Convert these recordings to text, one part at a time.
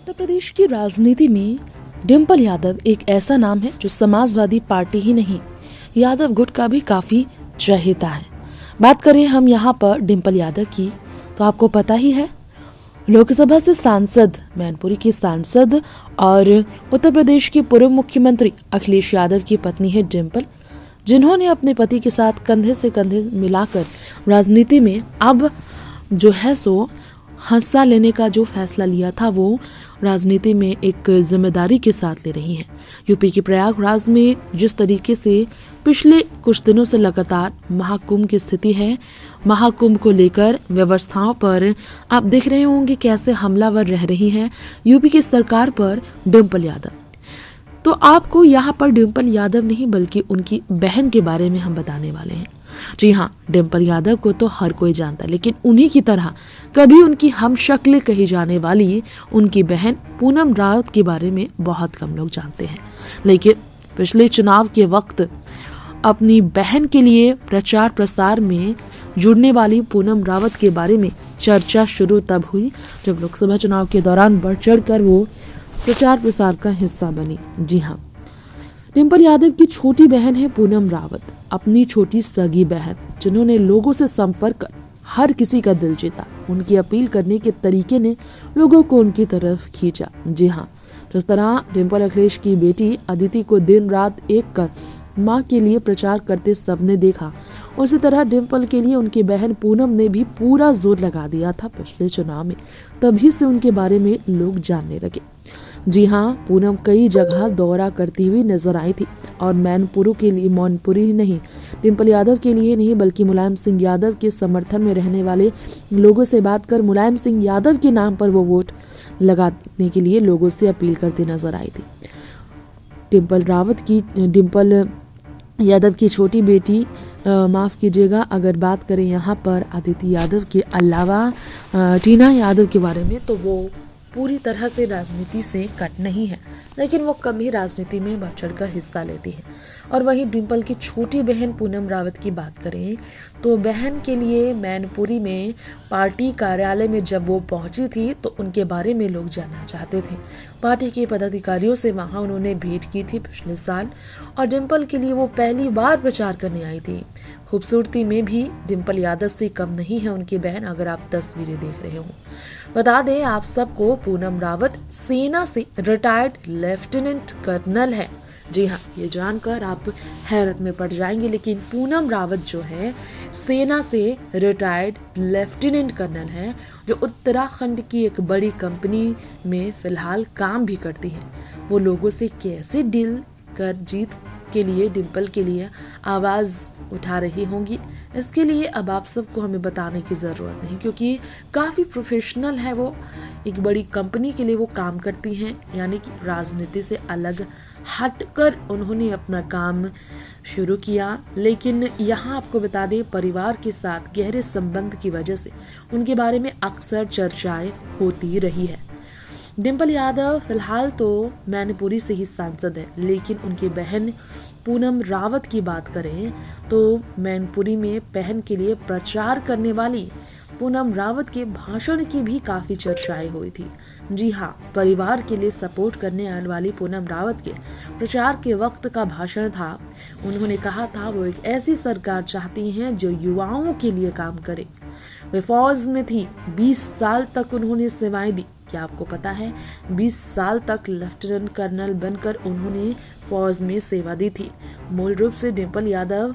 उत्तर प्रदेश की राजनीति में डिम्पल यादव एक ऐसा नाम है जो समाजवादी पार्टी ही नहीं, यादव गुट का भी काफी चहेता है। बात करें हम यहाँ पर डिम्पल यादव की, तो आपको पता ही है, लोकसभा से सांसद, मैनपुरी की सांसद और उत्तर प्रदेश की पूर्व मुख्यमंत्री अखिलेश यादव की पत्नी है डिम्पल, जिन्होंने अपने पति के साथ कंधे से कंधे मिलाकर राजनीति में अब जो है सो हिस्सा लेने का जो फैसला लिया था, वो राजनीति में एक जिम्मेदारी के साथ ले रही हैं। यूपी के प्रयागराज में जिस तरीके से पिछले कुछ दिनों से लगातार महाकुंभ की स्थिति है, महाकुंभ को लेकर व्यवस्थाओं पर आप देख रहे होंगे कैसे हमलावर रह रही हैं यूपी की सरकार पर डिम्पल यादव। तो आपको यहाँ पर डिम्पल यादव नहीं बल्कि उनकी बहन के बारे में हम बताने वाले हैं। जी हाँ, डिम्पल यादव को तो हर कोई जानता है, लेकिन उन्हीं की तरह कभी उनकी हमशक्ल कही जाने वाली उनकी बहन पूनम रावत के बारे में बहुत कम लोग जानते हैं। लेकिन पिछले चुनाव के वक्त अपनी बहन के लिए प्रचार प्रसार में जुड़ने वाली पूनम रावत के बारे में चर्चा शुरू तब हुई जब लोकसभा चुनाव के दौरान बढ़ चढ़ कर वो प्रचार प्रसार का हिस्सा बनी। जी हाँ, डिम्पल यादव की छोटी बहन है पूनम रावत, अपनी छोटी सगी बहन, जिन्होंने लोगों से संपर्क कर हर किसी का दिल जीता। उनकी अपील करने के तरीके ने लोगों को उनकी तरफ खींचा। जी हाँ, जिस तरह डिम्पल अखिलेश की बेटी अदिति को दिन रात एक कर माँ के लिए प्रचार करते सबने देखा, उसी तरह डिम्पल के लिए उनकी बहन पूनम ने भी पूरा जोर लगा दिया था पिछले चुनाव में। तभी से उनके बारे में लोग जानने लगे। जी हाँ, पूनम कई जगह दौरा करती हुई नजर आई थी और मौनपुरी ही नहीं, डिम्पल यादव के लिए नहीं बल्कि मुलायम सिंह यादव के समर्थन में रहने वाले लोगों से बात कर मुलायम सिंह यादव के नाम पर वो वोट लगाने के लिए लोगों से अपील करती नजर आई थी। डिम्पल यादव की छोटी बेटी माफ कीजिएगा, अगर बात करें यहाँ पर अदिति यादव के अलावा टीना यादव के बारे में, तो वो पूरी तरह से राजनीति से कट नहीं है, लेकिन वो कम ही राजनीति में बढ़ चढ़ कर हिस्सा लेती है। और वहीं डिम्पल की छोटी बहन पूनम रावत की बात करें तो बहन के लिए मैनपुरी में पार्टी कार्यालय में जब वो पहुंची थी तो उनके बारे में लोग जानना चाहते थे। पार्टी के पदाधिकारियों से वहां उन्होंने भेंट की थी पिछले साल, और डिम्पल के लिए वो पहली बार प्रचार करने आई थी। खूबसूरती में भी डिम्पल यादव से कम नहीं है उनकी बहन, अगर आप तस्वीरें देख रहे हो। बता दें आप सबको, पूनम रावत सेना से रिटायर्ड लेफ्टिनेंट कर्नल है। जी हाँ, ये जानकर आप हैरत में पड़ जाएंगे, लेकिन पूनम रावत जो है सेना से रिटायर्ड लेफ्टिनेंट कर्नल है, जो उत्तराखंड की एक बड़ी कंपनी में फिलहाल काम भी करती है। वो लोगों से कैसे डील कर जीत के लिए डिम्पल के लिए आवाज उठा रही होंगी, इसके लिए अब आप सबको हमें बताने की जरूरत नहीं, क्योंकि काफी प्रोफेशनल है वो। एक बड़ी कंपनी के लिए वो काम करती हैं, यानी कि राजनीति से अलग हटकर उन्होंने अपना काम शुरू किया। लेकिन यहाँ आपको बता दें, परिवार के साथ गहरे संबंध की वजह से उनके बारे में अक्सर चर्चाएं होती रही है। डिम्पल यादव फिलहाल तो मैनपुरी से ही सांसद है, लेकिन उनकी बहन पूनम रावत की बात करें तो मैनपुरी में बहन के लिए प्रचार करने वाली पूनम रावत के भाषण की भी काफी चर्चाएं हुई थी। जी हाँ, परिवार के लिए सपोर्ट करने आने वाली पूनम रावत के प्रचार के वक्त का भाषण था। उन्होंने कहा था वो एक ऐसी सरकार चाहती हैं जो युवाओं के लिए काम करे। वे फौज में थी, 20 साल तक उन्होंने सेवाएं दी। क्या आपको पता है, 20 साल तक लेफ्टिनेंट कर्नल बनकर उन्होंने फौज में सेवा दी थी। मूल रूप से डिम्पल यादव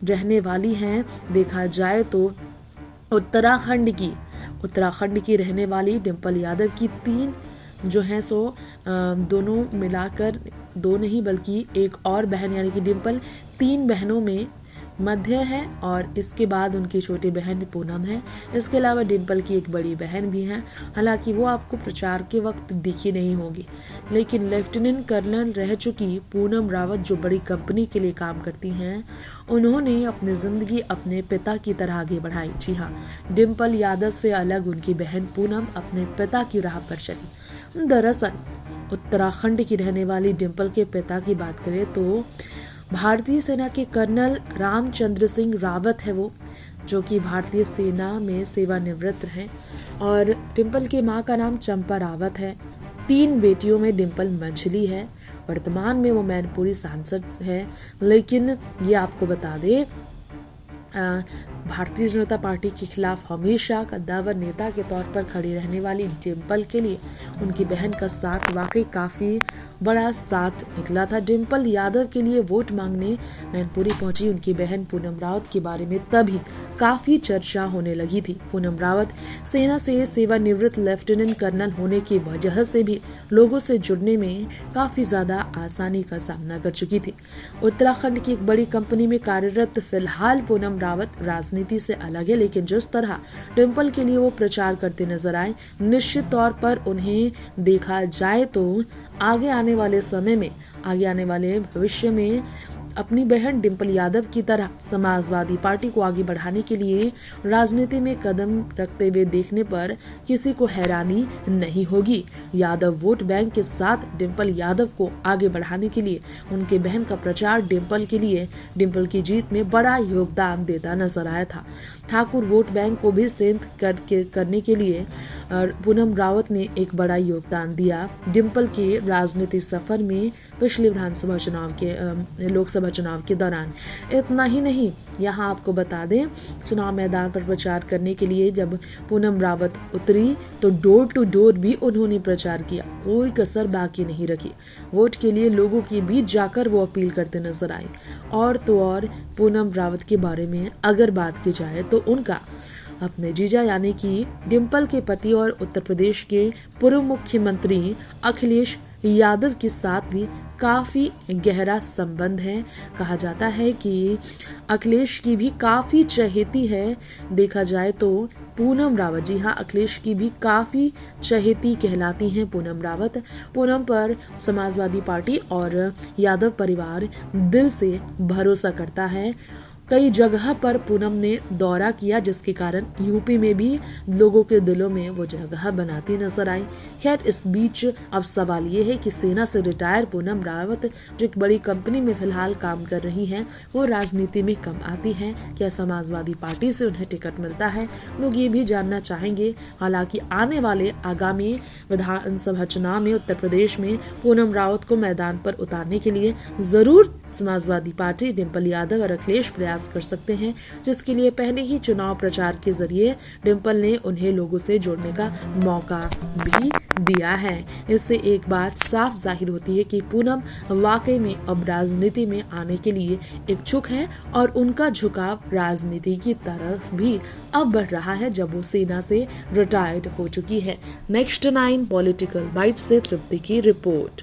रहने वाली हैं, देखा जाए तो उत्तराखंड की रहने वाली डिम्पल यादव की 3 जो हैं सो दोनों मिलाकर 2 नहीं बल्कि एक और बहन, यानी कि डिम्पल 3 बहनों में मध्य है, और इसके बाद उनकी छोटी बहन पूनम है। इसके अलावा डिम्पल की एक बड़ी बहन भी है, हालांकि वो आपको प्रचार के वक्त दिखी नहीं होगी। लेकिन लेफ्टिनेंट कर्नल रह चुकी पूनम रावत, जो बड़ी कंपनी के लिए काम करती हैं, उन्होंने अपनी जिंदगी अपने पिता की तरह आगे बढ़ाई। जी हाँ, डिम्पल यादव से अलग उनकी बहन पूनम अपने पिता की राह पर चली। दरअसल उत्तराखंड की रहने वाली डिम्पल के पिता की बात करें तो भारतीय सेना के कर्नल रामचंद्र सिंह रावत है वो, जो कि भारतीय सेना में सेवानिवृत्त हैं। और डिम्पल की मां का नाम चंपा रावत है। 3 बेटियों में डिम्पल मंझली है। वर्तमान में वो मैनपुरी सांसद है। लेकिन ये आपको बता दे, भारतीय जनता पार्टी के खिलाफ हमेशा कद्दावर नेता के तौर पर खड़ी रहने वाली डिम्पल के लिए उनकी बहन का साथ वाकई काफी बड़ा साथ निकला था। डिम्पल यादव के लिए वोट मांगने मैनपुरी पहुंची उनकी बहन पूनम रावत के बारे में तभी काफी चर्चा होने लगी थी। पूनम रावत सेना से सेवानिवृत्त लेफ्टिनेंट कर्नल होने की वजह से भी लोगों से जुड़ने में काफी ज्यादा आसानी का सामना कर चुकी थी। उत्तराखंड की एक बड़ी कंपनी में कार्यरत फिलहाल पूनम रावत राजनीति से अलग है, लेकिन जिस तरह डिम्पल के लिए वो प्रचार करते नजर आए, निश्चित तौर पर उन्हें देखा जाए तो आगे आने वाले भविष्य में अपनी बहन डिम्पल यादव की तरह समाजवादी पार्टी को आगे बढ़ाने के लिए राजनीति में कदम रखते हुए देखने पर किसी को हैरानी नहीं होगी। यादव वोट बैंक के साथ डिम्पल यादव को आगे बढ़ाने के लिए उनके बहन का प्रचार डिम्पल की जीत में बड़ा योगदान देता नजर आया था। ठाकुर वोट बैंक को भी सेंध करने के लिए पूनम रावत ने एक बड़ा योगदान दिया डिम्पल के राजनीतिक सफर में पिछले लोकसभा चुनाव के दौरान। इतना ही नहीं, यहाँ आपको बता दें, चुनाव मैदान पर प्रचार करने के लिए जब पूनम रावत उतरी तो डोर टू डोर भी उन्होंने प्रचार किया, कोई कसर बाकी नहीं रखी। वोट के लिए लोगों के बीच जाकर वो अपील करते नजर आए। और तो और पूनम रावत के बारे में अगर बात की जाए तो उनका अपने जीजा यानी कि डिम्पल के पति और उत्तर प्रदेश के पूर्व मुख्यमंत्री अखिलेश यादव के साथ भी काफी गहरा संबंध है। कहा जाता है कि अखिलेश की भी काफी चहेती है। देखा जाए तो पूनम रावत, जी हाँ, अखिलेश की भी काफी चहेती कहलाती हैं पूनम रावत। पूनम पर समाजवादी पार्टी और यादव परिवार दिल से भरोसा करता है। कई जगह पर पूनम ने दौरा किया, जिसके कारण यूपी में भी लोगों के दिलों में वो जगह बनाती नजर आई। खैर, इस बीच अब सवाल ये है कि सेना से रिटायर पूनम रावत जो एक बड़ी कंपनी में फिलहाल काम कर रही हैं, वो राजनीति में कम आती हैं। क्या समाजवादी पार्टी से उन्हें टिकट मिलता है? लोग ये भी जानना चाहेंगे। हालांकि आने वाले आगामी विधानसभा चुनाव में उत्तर प्रदेश में पूनम रावत को मैदान पर उतारने के लिए जरूर समाजवादी पार्टी, डिम्पल यादव और अखिलेश प्रयास कर सकते हैं, जिसके लिए पहले ही चुनाव प्रचार के जरिए डिम्पल ने उन्हें लोगों से जोड़ने का मौका भी दिया है। इससे एक बात साफ जाहिर होती है कि पूनम वाकई में अब राजनीति में आने के लिए इच्छुक है और उनका झुकाव राजनीति की तरफ भी अब बढ़ रहा है, जब वो सेना से रिटायर्ड हो चुकी है। नेक्स्ट 9 पॉलिटिकल बाइट से तृप्ति की रिपोर्ट।